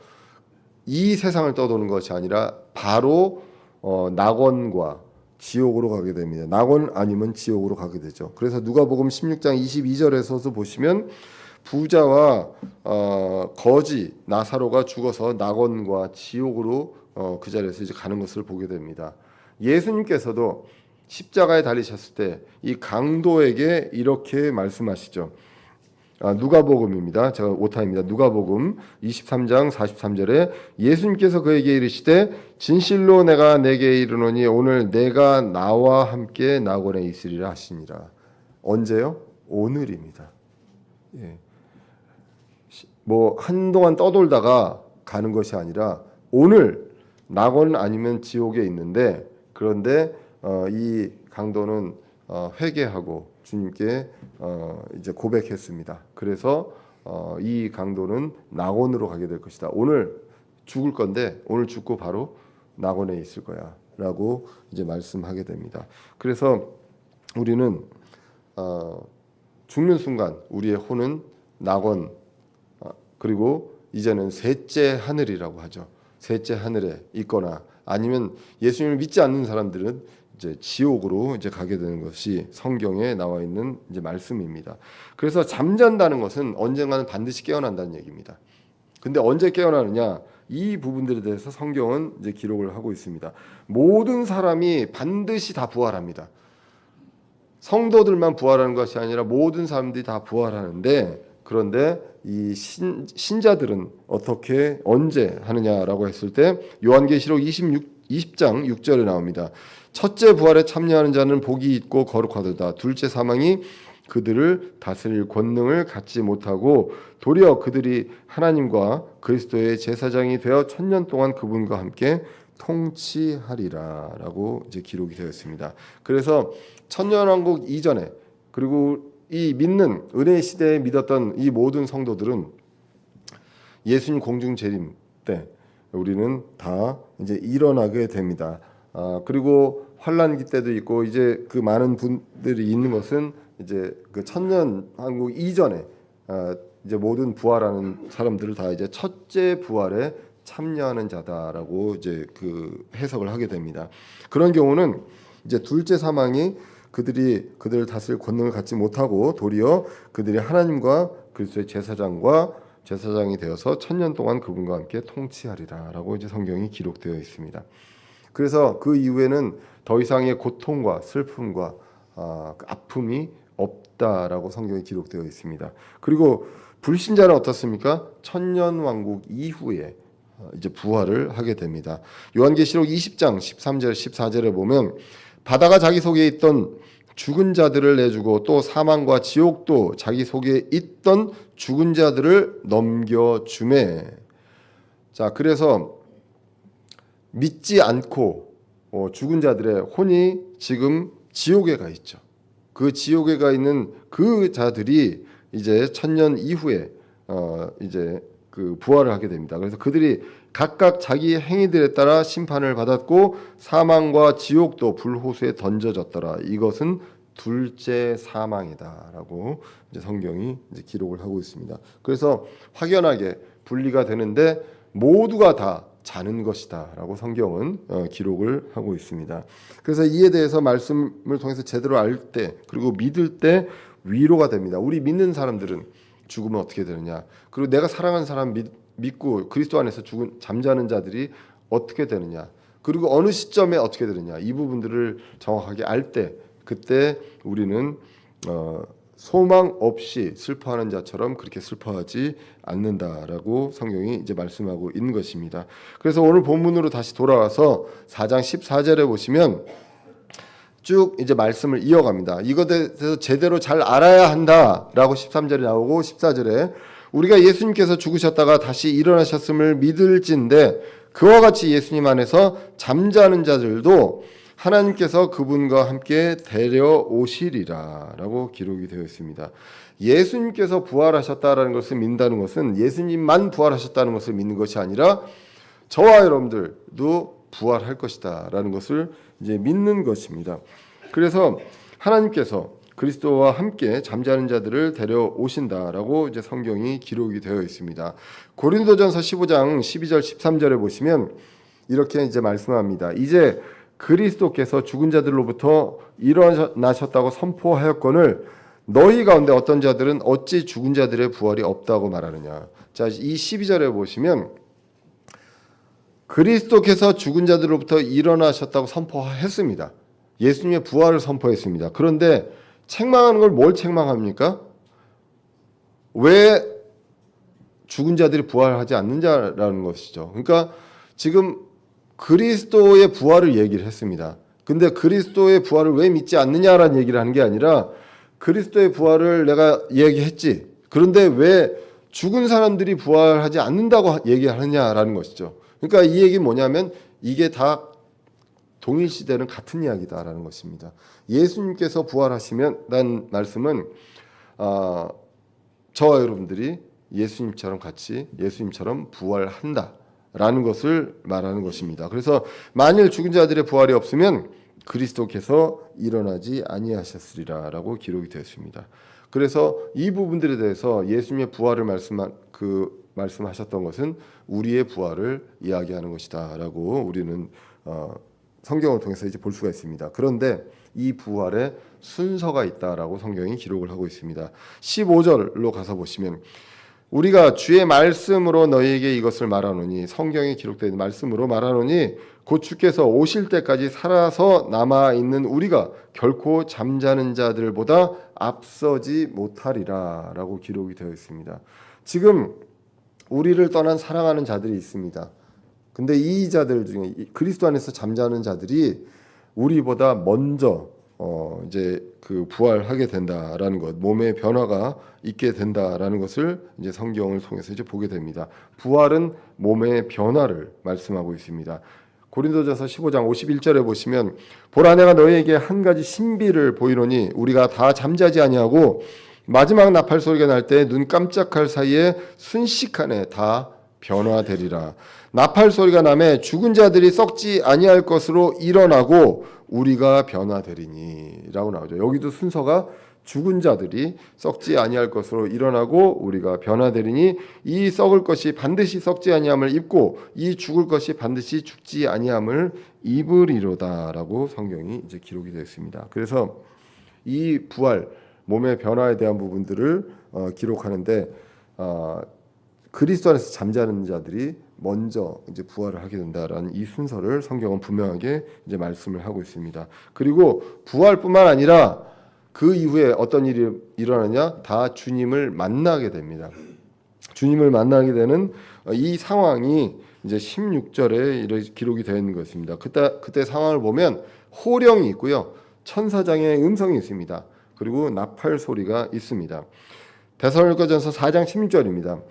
이 세상을 떠도는 것이 아니라 바로 낙원과 지옥으로 가게 됩니다. 낙원 아니면 지옥으로 가게 되죠. 그래서 누가복음 16장 22절에서도 보시면 부자와 거지 나사로가 죽어서 낙원과 지옥으로 그 자리에서 이제 가는 것을 보게 됩니다. 예수님께서도 십자가에 달리셨을 때 이 강도에게 이렇게 말씀하시죠. 누가복음입니다. 제가 오타입니다. 누가복음 23장 43절에 예수님께서 그에게 이르시되 진실로 내가 내게 이르노니 오늘 내가 나와 함께 낙원에 있으리라 하시니라. 언제요? 오늘입니다. 예. 뭐 한동안 떠돌다가 가는 것이 아니라 오늘 낙원 아니면 지옥에 있는데 그런데 이 강도는 회개하고 주님께 이제 고백했습니다. 그래서 이 강도는 낙원으로 가게 될 것이다. 오늘 죽을 건데 오늘 죽고 바로 낙원에 있을 거야라고 이제 말씀하게 됩니다. 그래서 우리는 죽는 순간 우리의 혼은 낙원 그리고 이제는 셋째 하늘이라고 하죠. 셋째 하늘에 있거나 아니면 예수님을 믿지 않는 사람들은 이제 지옥으로 이제 가게 되는 것이 성경에 나와 있는 이제 말씀입니다. 그래서 잠잔다는 것은 언젠가는 반드시 깨어난다는 얘기입니다. 근데 언제 깨어나느냐? 이 부분들에 대해서 성경은 이제 기록을 하고 있습니다. 모든 사람이 반드시 다 부활합니다. 성도들만 부활하는 것이 아니라 모든 사람들이 다 부활하는데 그런데 이 신자들은 어떻게 언제 하느냐라고 했을 때 요한계시록 20장 6절에 나옵니다. 첫째 부활에 참여하는 자는 복이 있고 거룩하도다. 둘째 사망이 그들을 다스릴 권능을 갖지 못하고 도리어 그들이 하나님과 그리스도의 제사장이 되어 1000년 동안 그분과 함께 통치하리라라고 이제 기록이 되어 있습니다. 그래서 천년왕국 이전에 그리고 이 믿는 은혜 시대에 믿었던 이 모든 성도들은 예수님 공중 재림 때 우리는 다 이제 일어나게 됩니다. 그리고 환란기 때도 있고 이제 그 많은 분들이 있는 것은 이제 그 천년왕국 이전에 이제 모든 부활하는 사람들을 다 이제 첫째 부활에 참여하는 자다라고 이제 그 해석을 하게 됩니다. 그런 경우는 이제 둘째 사망이 그들을 다스릴 권능을 갖지 못하고 도리어 그들이 하나님과 그리스도의 제사장이 되어서 천년 동안 그분과 함께 통치하리라라고 이제 성경이 기록되어 있습니다. 그래서 그 이후에는 더 이상의 고통과 슬픔과 아픔이 없다라고 성경이 기록되어 있습니다. 그리고 불신자는 어떻습니까? 천년 왕국 이후에 이제 부활을 하게 됩니다. 요한계시록 20장 13절 14절에 보면 바다가 자기 속에 있던 죽은 자들을 내주고 또 사망과 지옥도 자기 속에 있던 죽은 자들을 넘겨주매. 자, 그래서 믿지 않고 죽은 자들의 혼이 지금 지옥에 가 있죠. 그 지옥에 가 있는 그 자들이 이제 천년 이후에 이제 그 부활을 하게 됩니다. 그래서 그들이 각각 자기 행위들에 따라 심판을 받았고 사망과 지옥도 불호수에 던져졌더라. 이것은 둘째 사망이다라고 이제 성경이 이제 기록을 하고 있습니다. 그래서 확연하게 분리가 되는데 모두가 다 자는 것이다라고 성경은 기록을 하고 있습니다. 그래서 이에 대해서 말씀을 통해서 제대로 알 때 그리고 믿을 때 위로가 됩니다. 우리 믿는 사람들은 죽으면 어떻게 되느냐? 그리고 내가 사랑하는 사람 믿고 그리스도 안에서 잠자는 자들이 어떻게 되느냐? 그리고 어느 시점에 어떻게 되느냐? 이 부분들을 정확하게 알 때 그때 우리는 소망 없이 슬퍼하는 자처럼 그렇게 슬퍼하지 않는다라고 성경이 이제 말씀하고 있는 것입니다. 그래서 오늘 본문으로 다시 돌아와서 4장 14절에 보시면 쭉 이제 말씀을 이어갑니다. 이것에 대해서 제대로 잘 알아야 한다라고 13절에 나오고 14절에 우리가 예수님께서 죽으셨다가 다시 일어나셨음을 믿을진데 그와 같이 예수님 안에서 잠자는 자들도 하나님께서 그분과 함께 데려오시리라라고 기록이 되어 있습니다. 예수님께서 부활하셨다라는 것을 믿는다는 것은 예수님만 부활하셨다는 것을 믿는 것이 아니라 저와 여러분들도 부활할 것이다라는 것을 이제 믿는 것입니다. 그래서 하나님께서 그리스도와 함께 잠자는 자들을 데려오신다라고 이제 성경이 기록이 되어 있습니다. 고린도전서 15장 12절 13절에 보시면 이렇게 이제 말씀합니다. 이제 그리스도께서 죽은 자들로부터 일어나셨다고 선포하였거늘 너희 가운데 어떤 자들은 어찌 죽은 자들의 부활이 없다고 말하느냐. 자, 이 12절에 보시면 그리스도께서 죽은 자들로부터 일어나셨다고 선포했습니다. 예수님의 부활을 선포했습니다. 그런데 책망하는 걸 뭘 책망합니까? 왜 죽은 자들이 부활하지 않느냐라는 것이죠. 그러니까 지금 그리스도의 부활을 얘기를 했습니다. 근데 그리스도의 부활을 왜 믿지 않느냐라는 얘기를 하는 게 아니라 그리스도의 부활을 내가 얘기했지. 그런데 왜 죽은 사람들이 부활하지 않는다고 얘기하느냐라는 것이죠. 그러니까 이 얘기는 뭐냐면 이게 다 동일시되는 같은 이야기다라는 것입니다. 예수님께서 부활하시면 난 말씀은 저와 여러분들이 예수님처럼 부활한다라는 것을 말하는 것입니다. 그래서 만일 죽은 자들의 부활이 없으면 그리스도께서 일어나지 아니하셨으리라라고 기록이 되었습니다. 그래서 이 부분들에 대해서 예수님의 부활을 말씀하셨던 것은 우리의 부활을 이야기하는 것이다라고 우리는 성경을 통해서 이제 볼 수가 있습니다. 그런데 이 부활에 순서가 있다라고 성경이 기록을 하고 있습니다. 15절로 가서 보시면 우리가 주의 말씀으로 너희에게 이것을 말하노니 성경에 기록되어 있는 말씀으로 말하노니 곧 주께서 오실 때까지 살아서 남아있는 우리가 결코 잠자는 자들보다 앞서지 못하리라라고 기록이 되어 있습니다. 지금 우리를 떠난 사랑하는 자들이 있습니다. 근데 이 자들 중에 그리스도 안에서 잠자는 자들이 우리보다 먼저 이제 그 부활하게 된다라는 것, 몸의 변화가 있게 된다라는 것을 이제 성경을 통해서 이제 보게 됩니다. 부활은 몸의 변화를 말씀하고 있습니다. 고린도전서 15장 51절에 보시면 보라 내가 너희에게 한 가지 신비를 보이노니 우리가 다 잠자지 아니하고 마지막 나팔 소리가 날 때 눈 깜짝할 사이에 순식간에 다 변화되리라. 나팔 소리가 나매 죽은 자들이 썩지 아니할 것으로 일어나고 우리가 변화되리니 라고 나오죠. 여기도 순서가 죽은 자들이 썩지 아니할 것으로 일어나고 우리가 변화되리니 이 썩을 것이 반드시 썩지 아니함을 입고 이 죽을 것이 반드시 죽지 아니함을 입으리로다라고 성경이 이제 기록이 되어 있습니다. 그래서 이 부활 몸의 변화에 대한 부분들을 기록하는데 그리스도 안에서 잠자는 자들이 먼저 이제 부활을 하게 된다라는 이 순서를 성경은 분명하게 이제 말씀을 하고 있습니다. 그리고 부활뿐만 아니라 그 이후에 어떤 일이 일어나냐? 다 주님을 만나게 됩니다. 주님을 만나게 되는 이 상황이 이제 16절에 이렇게 기록이 되어 있는 것입니다. 그때 상황을 보면 호령이 있고요. 천사장의 음성이 있습니다. 그리고 나팔 소리가 있습니다. 데살로니가전서 4장 16절입니다.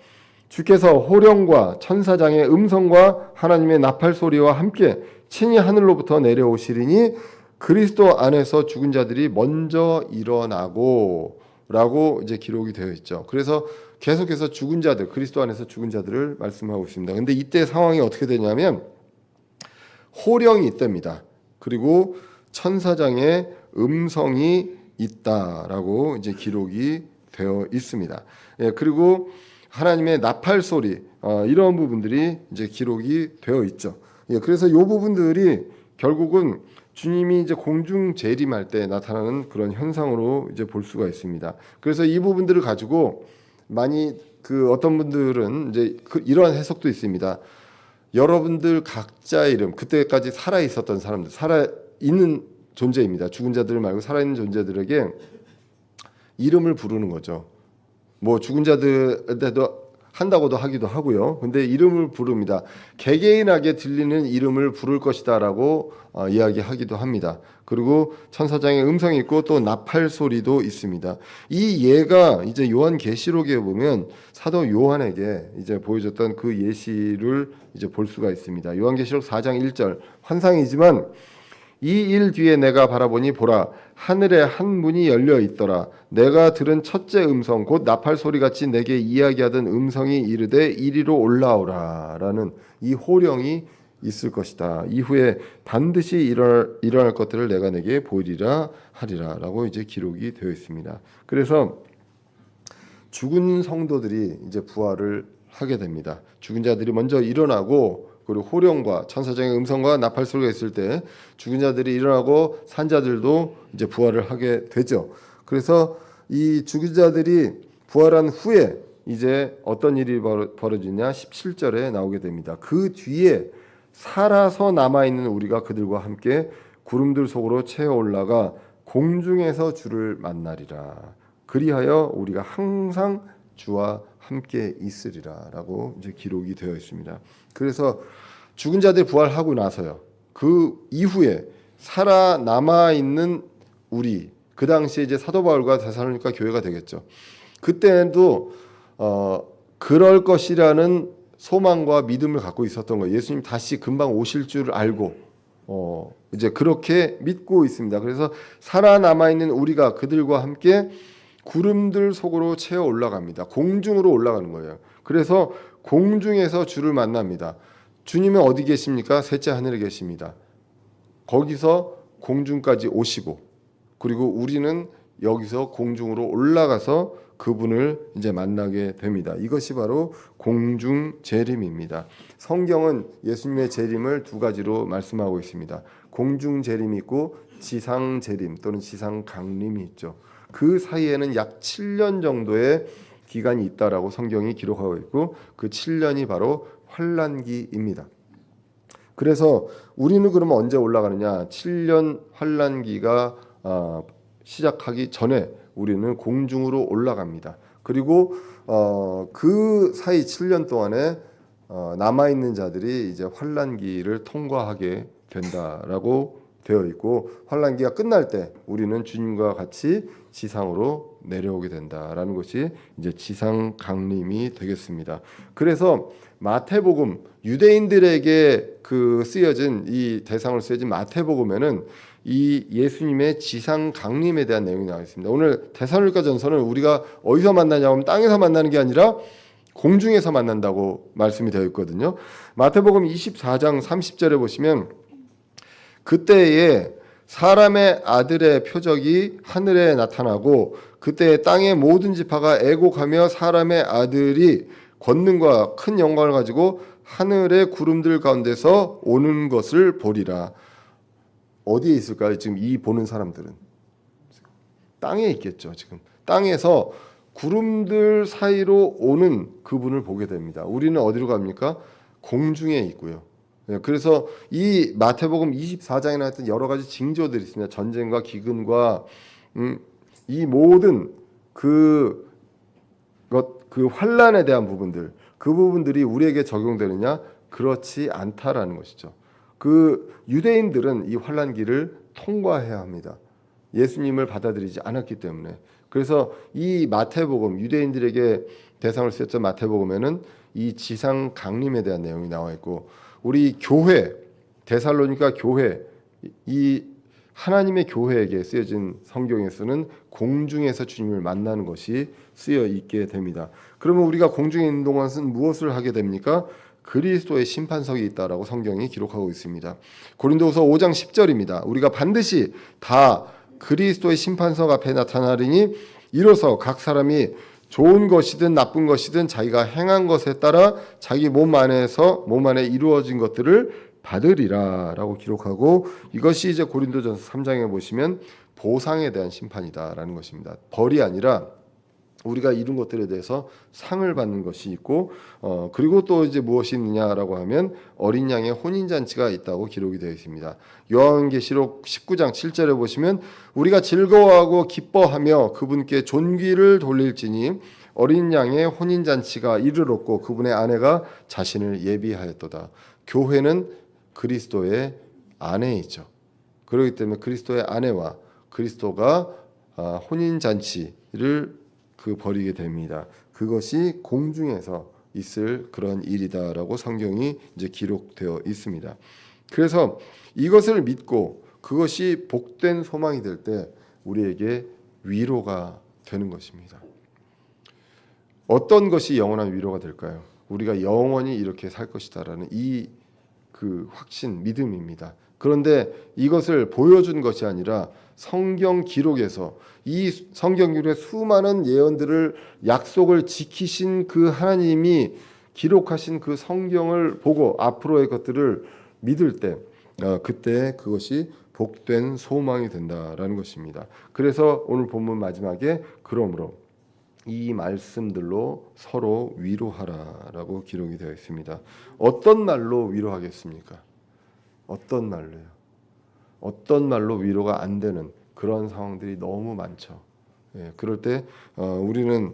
주께서 호령과 천사장의 음성과 하나님의 나팔 소리와 함께 친히 하늘로부터 내려오시리니 그리스도 안에서 죽은 자들이 먼저 일어나고 라고 이제 기록이 되어 있죠. 그래서 계속해서 죽은 자들, 그리스도 안에서 죽은 자들을 말씀하고 있습니다. 근데 이때 상황이 어떻게 되냐면 호령이 있답니다. 그리고 천사장의 음성이 있다라고 이제 기록이 되어 있습니다. 예, 그리고 하나님의 나팔 소리 이런 부분들이 이제 기록이 되어 있죠. 예, 그래서 이 부분들이 결국은 주님이 이제 공중 재림할 때 나타나는 그런 현상으로 이제 볼 수가 있습니다. 그래서 이 부분들을 가지고 많이 어떤 분들은 이제 이러한 해석도 있습니다. 여러분들 각자의 이름, 그때까지 살아 있었던 사람들, 살아 있는 존재입니다. 죽은 자들 말고 살아 있는 존재들에게 이름을 부르는 거죠. 뭐 죽은 자들한테도 한다고도 하기도 하고요. 근데 이름을 부릅니다. 개개인하게 들리는 이름을 부를 것이다라고 이야기하기도 합니다. 그리고 천사장의 음성이 있고 또 나팔 소리도 있습니다. 이 예가 이제 요한계시록에 보면 사도 요한에게 이제 보여줬던 그 예시를 이제 볼 수가 있습니다. 요한계시록 4장 1절 환상이지만 이 일 뒤에 내가 바라보니 보라 하늘에 한 문이 열려 있더라. 내가 들은 첫째 음성 곧 나팔 소리같이 내게 이야기하던 음성이 이르되 이리로 올라오라라는 이 호령이 있을 것이다. 이후에 반드시 일어날 것들을 내가 내게 보이리라 하리라라고 이제 기록이 되어 있습니다. 그래서 죽은 성도들이 이제 부활을 하게 됩니다. 죽은 자들이 먼저 일어나고 그리고 호령과 천사장의 음성과 나팔 소리가 있을 때 죽은 자들이 일어나고 산 자들도 이제 부활을 하게 되죠. 그래서 이 죽은 자들이 부활한 후에 이제 어떤 일이 벌어지냐 17절에 나오게 됩니다. 그 뒤에 살아서 남아있는 우리가 그들과 함께 구름들 속으로 채어 올라가 공중에서 주를 만나리라. 그리하여 우리가 항상 주와 함께 있으리라라고 이제 기록이 되어 있습니다. 그래서 죽은 자들 부활하고 나서요. 그 이후에 살아남아 있는 우리 그 당시에 이제 사도 바울과 데살로니가 교회가 되겠죠. 그때도 그럴 것이라는 소망과 믿음을 갖고 있었던 거예요. 예수님 다시 금방 오실 줄 알고 이제 그렇게 믿고 있습니다. 그래서 살아남아 있는 우리가 그들과 함께 구름들 속으로 채어 올라갑니다. 공중으로 올라가는 거예요. 그래서 공중에서 주를 만납니다. 주님은 어디 계십니까? 셋째 하늘에 계십니다. 거기서 공중까지 오시고 그리고 우리는 여기서 공중으로 올라가서 그분을 이제 만나게 됩니다. 이것이 바로 공중 재림입니다. 성경은 예수님의 재림을 두 가지로 말씀하고 있습니다. 공중 재림이 있고 지상 재림 또는 지상 강림이 있죠. 그 사이에는 약 7년 정도의 기간이 있다라고 성경이 기록하고 있고 그 7년이 바로 환란기입니다. 그래서 우리는 그러면 언제 올라가느냐? 7년 환란기가 시작하기 전에 우리는 공중으로 올라갑니다. 그리고 그 사이 7년 동안에 남아 있는 자들이 이제 환란기를 통과하게 된다라고 되어 있고 환란기가 끝날 때 우리는 주님과 같이 지상으로 내려오게 된다라는 것이 이제 지상 강림이 되겠습니다. 그래서 마태복음 유대인들에게 그 쓰여진 이 대상으로 쓰여진 마태복음에는 이 예수님의 지상 강림에 대한 내용이 나와 있습니다. 오늘 데살로니가전서는 우리가 어디서 만나냐고 하면 땅에서 만나는 게 아니라 공중에서 만난다고 말씀이 되어 있거든요. 마태복음 24장 30절에 보시면 그때에 사람의 아들의 표적이 하늘에 나타나고 그때 땅의 모든 지파가 애곡하며 사람의 아들이 권능과 큰 영광을 가지고 하늘의 구름들 가운데서 오는 것을 보리라. 어디에 있을까요? 지금 이 보는 사람들은 땅에 있겠죠. 지금 땅에서 구름들 사이로 오는 그분을 보게 됩니다. 우리는 어디로 갑니까? 공중에 있고요. 그래서 이 마태복음 24장에 나왔던 여러 가지 징조들이 있습니다. 전쟁과 기근과 이 모든 그 환란에 대한 부분들, 그 부분들이 우리에게 적용되느냐? 그렇지 않다라는 것이죠. 그 유대인들은 이 환란기를 통과해야 합니다. 예수님을 받아들이지 않았기 때문에. 그래서 이 마태복음, 유대인들에게 대상을 쓰였던 마태복음에는 이 지상 강림에 대한 내용이 나와 있고, 우리 교회, 데살로니가 교회, 이 하나님의 교회에게 쓰여진 성경에서는 공중에서 주님을 만나는 것이 쓰여 있게 됩니다. 그러면 우리가 공중에 있는 동안은 무엇을 하게 됩니까? 그리스도의 심판석이 있다라고 성경이 기록하고 있습니다. 고린도후서 5장 10절입니다. 우리가 반드시 다 그리스도의 심판석 앞에 나타나리니 이로써 각 사람이 좋은 것이든 나쁜 것이든 자기가 행한 것에 따라 자기 몸 안에 이루어진 것들을 받으리라라고 기록하고, 이것이 이제 고린도전서 3장에 보시면 보상에 대한 심판이다라는 것입니다. 벌이 아니라 우리가 이룬 것들에 대해서 상을 받는 것이 있고, 그리고 또 이제 무엇이 있느냐라고 하면 어린 양의 혼인 잔치가 있다고 기록이 되어 있습니다. 요한계시록 19장 7절에 보시면 우리가 즐거워하고 기뻐하며 그분께 존귀를 돌릴지니 어린 양의 혼인 잔치가 이르렀고 그분의 아내가 자신을 예비하였도다. 교회는 그리스도의 아내이죠. 그렇기 때문에 그리스도의 아내와 그리스도가 혼인 잔치를 벌이게 됩니다. 그것이 공중에서 있을 그런 일이다라고 성경이 이제 기록되어 있습니다. 그래서 이것을 믿고 그것이 복된 소망이 될 때 우리에게 위로가 되는 것입니다. 어떤 것이 영원한 위로가 될까요? 우리가 영원히 이렇게 살 것이다라는 그 확신, 믿음입니다. 그런데 이것을 보여준 것이 아니라 성경 기록에서, 이 성경 기록의 수많은 예언들을, 약속을 지키신 그 하나님이 기록하신 그 성경을 보고 앞으로의 것들을 믿을 때, 그때 그것이 복된 소망이 된다라는 것입니다. 그래서 오늘 본문 마지막에 그러므로 이 말씀들로 서로 위로하라라고 기록이 되어 있습니다. 어떤 말로 위로하겠습니까? 어떤 말로요? 어떤 말로 위로가 안 되는 그런 상황들이 너무 많죠. 그럴 때 우리는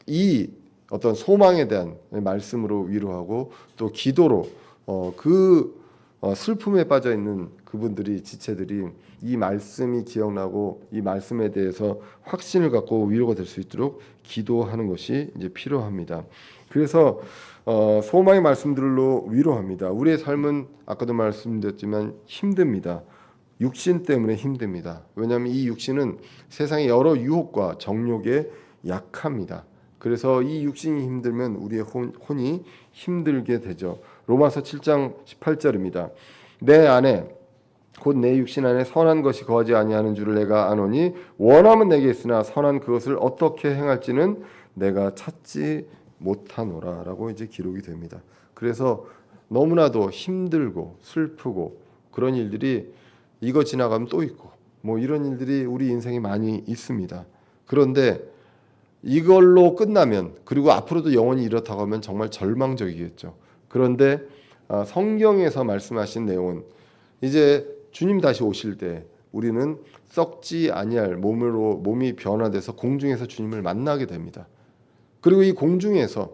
이 어떤 소망에 대한 말씀으로 위로하고, 또 기도로 슬픔에 빠져 있는 그분들이, 지체들이 이 말씀이 기억나고 이 말씀에 대해서 확신을 갖고 위로가 될 수 있도록 기도하는 것이 이제 필요합니다. 그래서 소망의 말씀들로 위로합니다. 우리의 삶은 아까도 말씀드렸지만 힘듭니다. 육신 때문에 힘듭니다. 왜냐하면 이 육신은 세상의 여러 유혹과 정욕에 약합니다. 그래서 이 육신이 힘들면 우리의 혼이 힘들게 되죠. 로마서 7장 18절입니다. 내 안에 곧 내 육신 안에 선한 것이 거하지 아니하는 줄을 내가 아노니 원함은 내게 있으나 선한 그것을 어떻게 행할지는 내가 찾지 못하노라라고 이제 기록이 됩니다. 그래서 너무나도 힘들고 슬프고 그런 일들이 이거 지나가면 또 있고 뭐 이런 일들이 우리 인생에 많이 있습니다. 그런데 이걸로 끝나면, 그리고 앞으로도 영원히 이렇다고 하면 정말 절망적이겠죠. 그런데 성경에서 말씀하신 내용은 이제 주님 다시 오실 때 우리는 썩지 아니할 몸이 변화돼서 공중에서 주님을 만나게 됩니다. 그리고 이 공중에서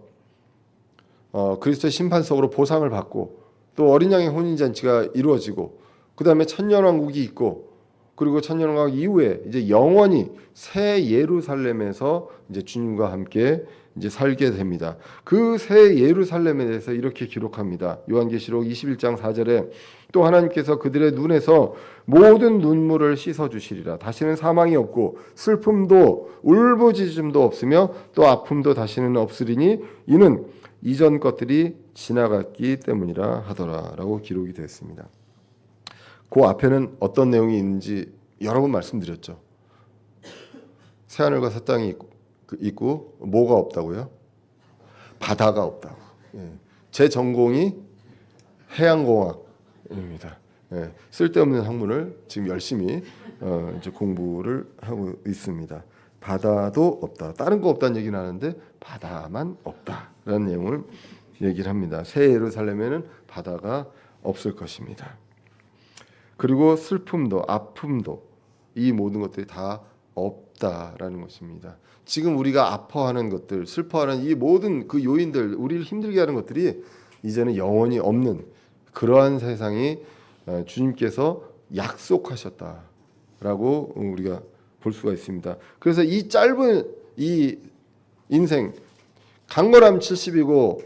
그리스도의 심판석으로 보상을 받고, 또 어린 양의 혼인잔치가 이루어지고, 그 다음에 천년왕국이 있고, 그리고 천년왕국 이후에 이제 영원히 새 예루살렘에서 이제 주님과 함께 이제 살게 됩니다. 그 새 예루살렘에 대해서 이렇게 기록합니다. 요한계시록 21장 4절에 또 하나님께서 그들의 눈에서 모든 눈물을 씻어 주시리라. 다시는 사망이 없고 슬픔도 울부짖음도 없으며 또 아픔도 다시는 없으리니 이는 이전 것들이 지나갔기 때문이라 하더라라고 기록이 되었습니다. 그 앞에는 어떤 내용이 있는지 여러 번 말씀드렸죠. 새하늘과 새 땅이 있고 뭐가 없다고요? 바다가 없다고. 제 전공이 해양공학입니다. 쓸데없는 학문을 지금 열심히 이제 공부를 하고 있습니다. 바다도 없다. 다른 거 없다는 얘기는 하는데 바다만 없다라는 내용을 얘기를 합니다. 새 예루살렘에는 바다가 없을 것입니다. 그리고 슬픔도 아픔도 이 모든 것들이 다 없다라는 것입니다. 지금 우리가 아파하는 것들, 슬퍼하는 이 모든 그 요인들, 우리를 힘들게 하는 것들이 이제는 영원히 없는 그러한 세상이 주님께서 약속하셨다라고 우리가 볼 수가 있습니다. 그래서 이 짧은 이 인생, 강건하면 70이고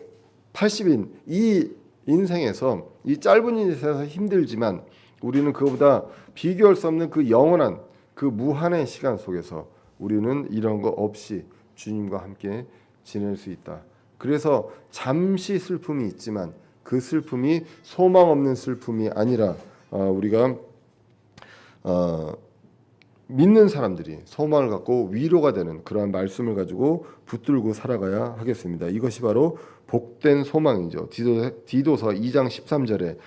80인 이 인생에서 이 짧은 인생에서 힘들지만 우리는 그거보다 비교할 수 없는 그 영원한 그 무한의 시간 속에서 우리는 이런 거 없이 주님과 함께 지낼 수 있다. 그래서 잠시 슬픔이 있지만 그 슬픔이 소망 없는 슬픔이 아니라 우리가 믿는 사람들이 소망을 갖고 위로가 되는 그러한 말씀을 가지고 붙들고 살아가야 하겠습니다. 이것이 바로 복된 소망이죠. 디도서 2장 13절에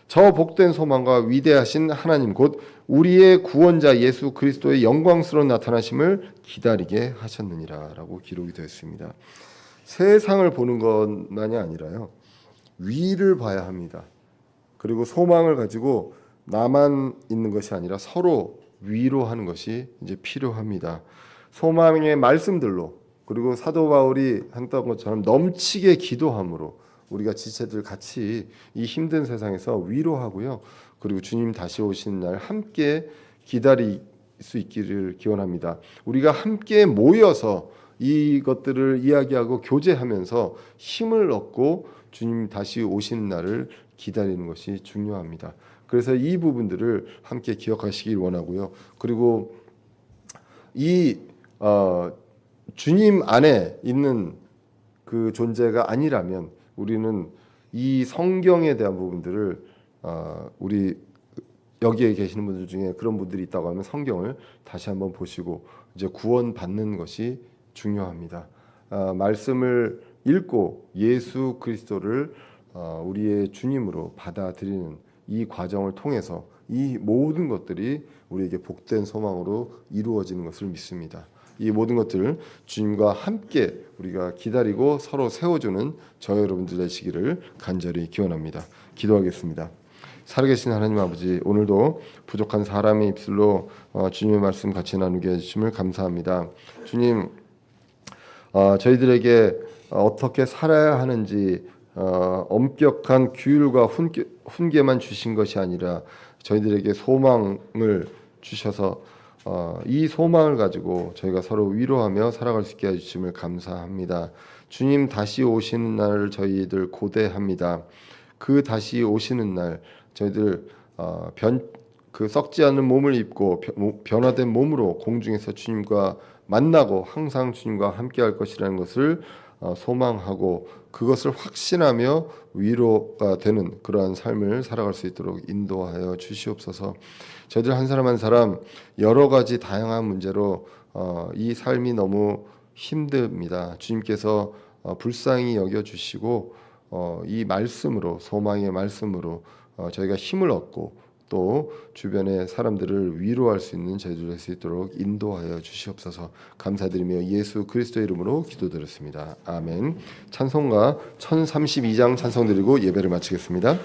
저 복된 소망과 위대하신 하나님 곧 우리의 구원자 예수 그리스도의 영광스러운 나타나심을 기다리게 하셨느니라라고 기록이 되어 있습니다. 세상을 보는 것만이 아니라요. 위를 봐야 합니다. 그리고 소망을 가지고 나만 있는 것이 아니라 서로 위로하는 것이 이제 필요합니다. 소망의 말씀들로 그리고 사도 바울이 했던 것처럼 넘치게 기도함으로 우리가 지체들 같이 이 힘든 세상에서 위로하고요. 그리고 주님 다시 오시는 날 함께 기다릴 수 있기를 기원합니다. 우리가 함께 모여서 이것들을 이야기하고 교제하면서 힘을 얻고 주님 다시 오시는 날을 기다리는 것이 중요합니다. 그래서 이 부분들을 함께 기억하시길 원하고요. 그리고 이 주님 안에 있는 그 존재가 아니라면 우리는 이 성경에 대한 부분들을 우리 여기에 계시는 분들 중에 그런 분들이 있다고 하면 성경을 다시 한번 보시고 이제 구원 받는 것이 중요합니다. 말씀을 읽고 예수 그리스도를 우리의 주님으로 받아들이는 이 과정을 통해서 이 모든 것들이 우리에게 복된 소망으로 이루어지는 것을 믿습니다. 이 모든 것들 주님과 함께 우리가 기다리고 서로 세워주는 저 여러분들 되시기를 간절히 기원합니다. 기도하겠습니다. 살아계신 하나님 아버지, 오늘도 부족한 사람의 입술로 주님의 말씀 같이 나누게 해주심을 감사합니다. 주님, 저희들에게 어떻게 살아야 하는지 엄격한 규율과 훈계만 주신 것이 아니라 저희들에게 소망을 주셔서 이 소망을 가지고 저희가 서로 위로하며 살아갈 수 있게 해주심을 감사합니다. 주님 다시 오시는 날을 저희들 고대합니다. 그 다시 오시는 날 저희들 그 썩지 않는 몸을 입고 변화된 몸으로 공중에서 주님과 만나고 항상 주님과 함께할 것이라는 것을 소망하고 그것을 확신하며 위로가 되는 그러한 삶을 살아갈 수 있도록 인도하여 주시옵소서. 저희들 한 사람 한 사람 여러 가지 다양한 문제로 이 삶이 너무 힘듭니다. 주님께서 불쌍히 여겨주시고 이 말씀으로 소망의 말씀으로 저희가 힘을 얻고 또 주변의 사람들을 위로할 수 있는 저희들 될 수 있도록 인도하여 주시옵소서. 감사드리며 예수 그리스도의 이름으로 기도드렸습니다. 아멘. 찬송가 1032장 찬송 드리고 예배를 마치겠습니다.